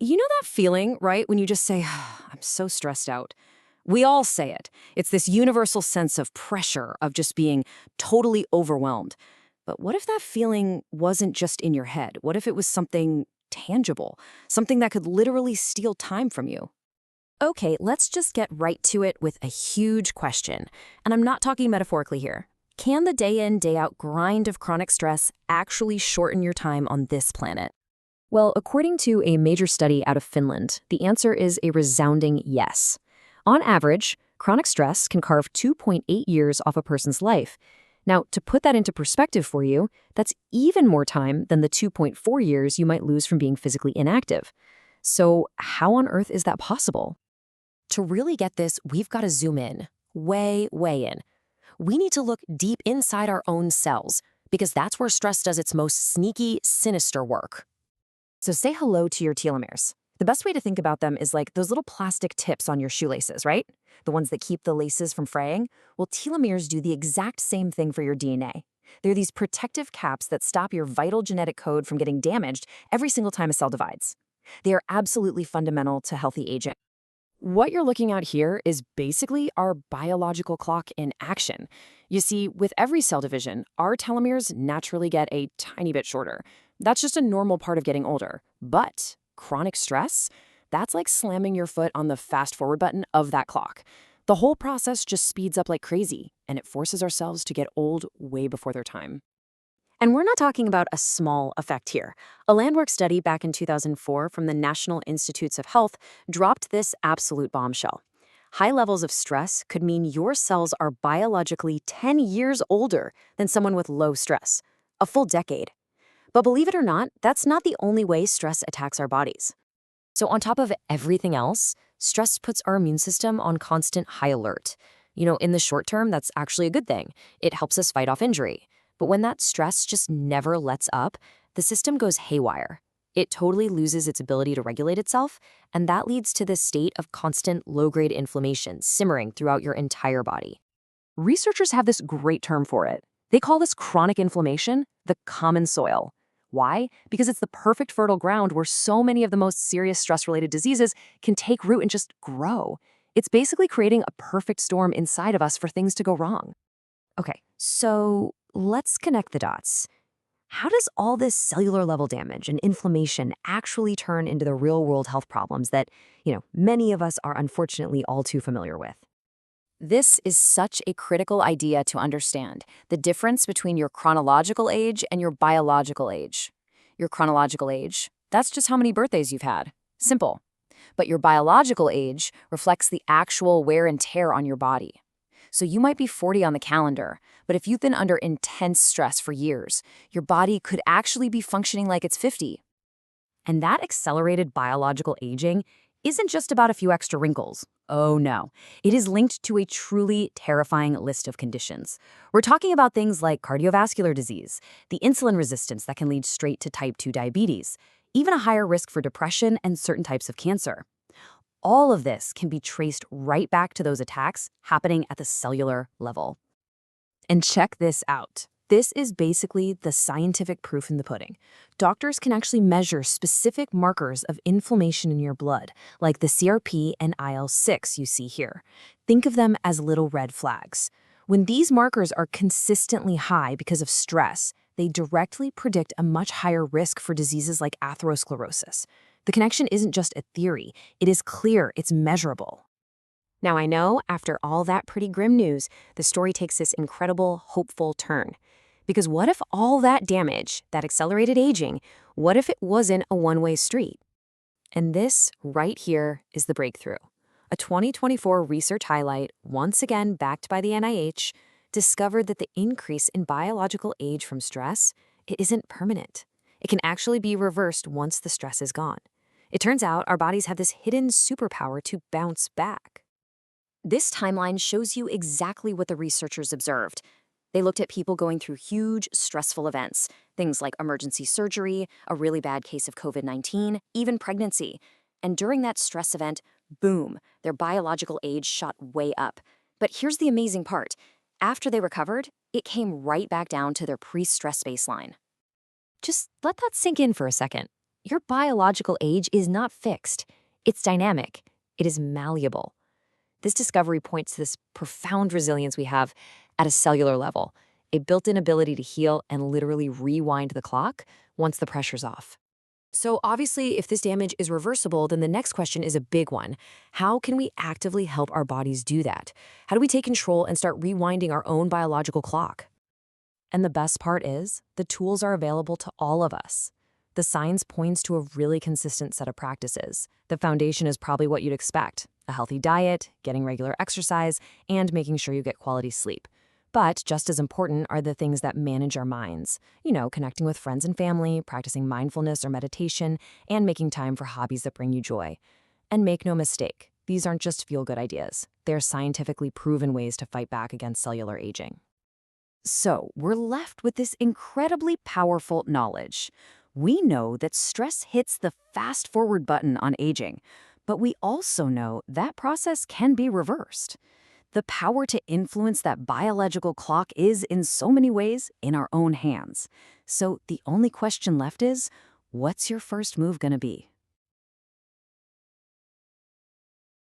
You know that feeling, right, when you just say, I'm so stressed out? We all say it. It's this universal sense of pressure, of just being totally overwhelmed. But what if that feeling wasn't just in your head? What if it was something tangible, something that could literally steal time from you? Okay, let's just get right to it with a huge question. And I'm not talking metaphorically here. Can the day in, day out grind of chronic stress actually shorten your time on this planet? Well, according to a major study out of Finland, the answer is a resounding yes. On average, chronic stress can carve 2.8 years off a person's life. Now, to put that into perspective for you, that's even more time than the 2.4 years you might lose from being physically inactive. So, how on earth is that possible? To really get this, we've got to zoom in, way in. We need to look deep inside our own cells, because that's where stress does its most sneaky, sinister work. So say hello to your telomeres. The best way to think about them is like those little plastic tips on your shoelaces, right? The ones that keep the laces from fraying. Well, telomeres do the exact same thing for your DNA. They're these protective caps that stop your vital genetic code from getting damaged every single time a cell divides. They are absolutely fundamental to healthy aging. What you're looking at here is basically our biological clock in action. You see, with every cell division, our telomeres naturally get a tiny bit shorter. That's just a normal part of getting older. But chronic stress, that's like slamming your foot on the fast forward button of that clock. The whole process just speeds up like crazy, and it forces our cells to get old way before their time. And we're not talking about a small effect here. A landmark study back in 2004 from the National Institutes of Health dropped this absolute bombshell. High levels of stress could mean your cells are biologically 10 years older than someone with low stress, a full decade. But believe it or not, that's not the only way stress attacks our bodies. So on top of everything else, stress puts our immune system on constant high alert. In the short term, that's actually a good thing. It helps us fight off injury. But when that stress just never lets up, the system goes haywire. It totally loses its ability to regulate itself, and that leads to this state of constant low-grade inflammation simmering throughout your entire body. Researchers have this great term for it. They call this chronic inflammation the common soil. Why? Because it's the perfect fertile ground where so many of the most serious stress-related diseases can take root and just grow. It's basically creating a perfect storm inside of us for things to go wrong. Okay, so let's connect the dots. How does all this cellular level damage and inflammation actually turn into the real-world health problems that, many of us are unfortunately all too familiar with? This is such a critical idea to understand, the difference between your chronological age and your biological age. Your chronological age, that's just how many birthdays you've had. Simple. But your biological age reflects the actual wear and tear on your body. So you might be 40 on the calendar, but if you've been under intense stress for years, your body could actually be functioning like it's 50. And that accelerated biological aging isn't just about a few extra wrinkles. Oh no, it is linked to a truly terrifying list of conditions. We're talking about things like cardiovascular disease, the insulin resistance that can lead straight to type 2 diabetes, even a higher risk for depression and certain types of cancer. All of this can be traced right back to those attacks happening at the cellular level. And check this out. This is basically the scientific proof in the pudding. Doctors can actually measure specific markers of inflammation in your blood, like the CRP and IL-6 you see here. Think of them as little red flags. When these markers are consistently high because of stress, they directly predict a much higher risk for diseases like atherosclerosis. The connection isn't just a theory, it is clear, it's measurable. Now I know, after all that pretty grim news, the story takes this incredible, hopeful turn. Because what if all that damage, that accelerated aging, what if it wasn't a one-way street? And this, right here, is the breakthrough. A 2024 research highlight, once again backed by the NIH, discovered that the increase in biological age from stress, it isn't permanent. It can actually be reversed once the stress is gone. It turns out our bodies have this hidden superpower to bounce back. This timeline shows you exactly what the researchers observed. They looked at people going through huge, stressful events, things like emergency surgery, a really bad case of COVID-19, even pregnancy. And during that stress event, boom, their biological age shot way up. But here's the amazing part. After they recovered, it came right back down to their pre-stress baseline. Just let that sink in for a second. Your biological age is not fixed. It's dynamic. It is malleable. This discovery points to this profound resilience we have at a cellular level, a built-in ability to heal and literally rewind the clock once the pressure's off. So obviously, if this damage is reversible, then the next question is a big one. How can we actively help our bodies do that? How do we take control and start rewinding our own biological clock? And the best part is, the tools are available to all of us. The science points to a really consistent set of practices. The foundation is probably what you'd expect: a healthy diet, getting regular exercise, and making sure you get quality sleep. But just as important are the things that manage our minds. Connecting with friends and family, practicing mindfulness or meditation, and making time for hobbies that bring you joy. And make no mistake, these aren't just feel-good ideas. They're scientifically proven ways to fight back against cellular aging. So, we're left with this incredibly powerful knowledge. We know that stress hits the fast forward button on aging, but we also know that process can be reversed. The power to influence that biological clock is, in so many ways, in our own hands. So, the only question left is, what's your first move going to be?